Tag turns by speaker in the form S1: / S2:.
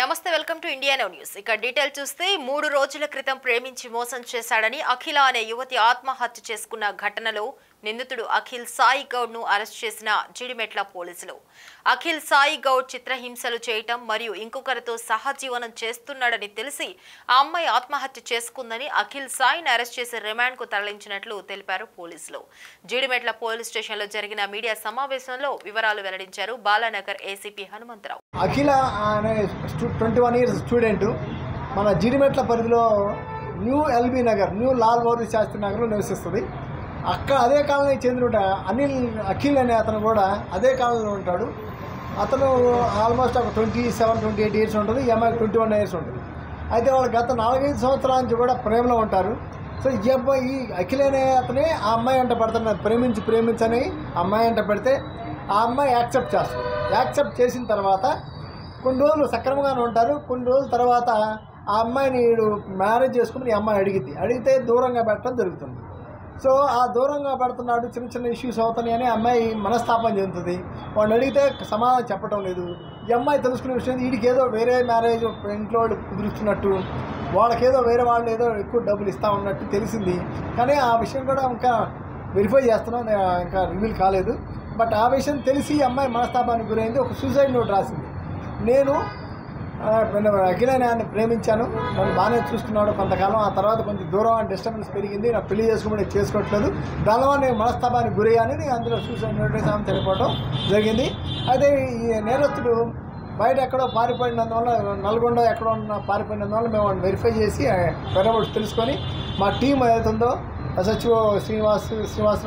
S1: నమస్తే welcome to India now news. ఇక detail చూస్తే 3 రోజుల క్రితం ప్రేమించి మోసం చేశాడని అఖిల అనే యువతి ఆత్మహత్య చేసుకున్న ఘటనలో నిందితుడు అఖిల్ సాయి గౌడ్ ను అరెస్ట్ చేసిన జిడిమెట్ల పోలీసులు. అఖిల్ సాయి గౌడ్ చిత్రహింసలు చేయటం మరియు ఇంకొకరితో సహజీవనం చేస్తున్నాడని తెలిసి ఆ అమ్మాయి ఆత్మహత్య చేసుకుందని అఖిల్ సాయిని అరెస్ట్ చేసి రిమాండ్ కు తరలించినట్లు తెలిపారు పోలీసులు. జిడిమెట్ల పోలీస్ స్టేషన్ లో జరిగిన మీడియా సమావేశంలో వివరాలు వెల్లడించారు బాలానగర్ ఏసీపీ హనుమంతరావు.
S2: అఖిల అనే 21 ఇయర్స్ స్టూడెంట్ మన జిడిమెట్ల పరిధిలో new LB Nagar, new Lal Bahadur Shastri నగర్లో నివసిస్తుంది. అదే కాలనీకి చెందిన అఖిల్ అనే అతను కూడా అదే కాలనీలో ఉంటాడు. అతను ఆల్మోస్ట్ ఒక 27-28 ఇయర్స్ ఉంటుంది, ఈ అమ్మాయికి 21 ఇయర్స్ ఉంటుంది. అయితే వాళ్ళు గత 4-5 సంవత్సరాల నుంచి కూడా ప్రేమలో ఉంటారు. సో ఈ అఖిల్ అనే అతనే ఆ అమ్మాయి అంట పడుతున్నారు, ప్రేమించని అమ్మాయి అంట పెడితే ఆ అమ్మాయి యాక్సెప్ట్ చేస్తుంది. యాక్సెప్ట్ చేసిన తర్వాత కొన్ని రోజులు సక్రమంగానే ఉంటారు. కొన్ని రోజుల తర్వాత ఆ అమ్మాయిని మ్యారేజ్ చేసుకుని ఈ అమ్మాయి అడిగితే దూరంగా పెట్టడం జరుగుతుంది. సో ఆ దూరంగా పెడుతున్నాడు, చిన్న చిన్న ఇష్యూస్ అవుతున్నాయని అమ్మాయి మనస్తాపం చెందుతుంది. వాడిని అడిగితే సమాధానం చెప్పడం లేదు. ఈ అమ్మాయి తెలుసుకునే విషయం వీడికి ఏదో వేరే మ్యారేజ్ ఇంట్లో కుదురుస్తున్నట్టు, వాళ్ళకేదో వేరే వాళ్ళు ఏదో ఎక్కువ డబ్బులు ఇస్తూ ఉన్నట్టు తెలిసింది. కానీ ఆ విషయం కూడా ఇంకా వెరిఫై చేస్తున్నాం, ఇంకా రివీల్ కాలేదు. బట్ ఆ విషయం తెలిసి ఈ అమ్మాయి మనస్తాపానికి గురైంది. ఒక సూసైడ్ నోట్ రాసింది. నేను అఖిల ఆయన ప్రేమించాను, నన్ను బాగానే చూసుకున్నాడు కొంతకాలం. ఆ తర్వాత కొంచెం దూరం డిస్టర్బెన్స్ పెరిగింది, నాకు పెళ్లి చేసుకోవట్లేదు, దానివల్ల నేను మనస్తాపానికి గురయ్యానని అందులో సూసైడ్ నోటీస్ ఆమె తెలియకపోవడం జరిగింది. అయితే ఈ నేరస్తుడు బయట ఎక్కడో పారిపోయినందువల్ల, నల్గొండ ఎక్కడో పారిపోయినందువల్ల మేము వెరిఫై చేసి తెలుసుకొని మా టీం ఏదైతుందో SHO శ్రీనివాసరావు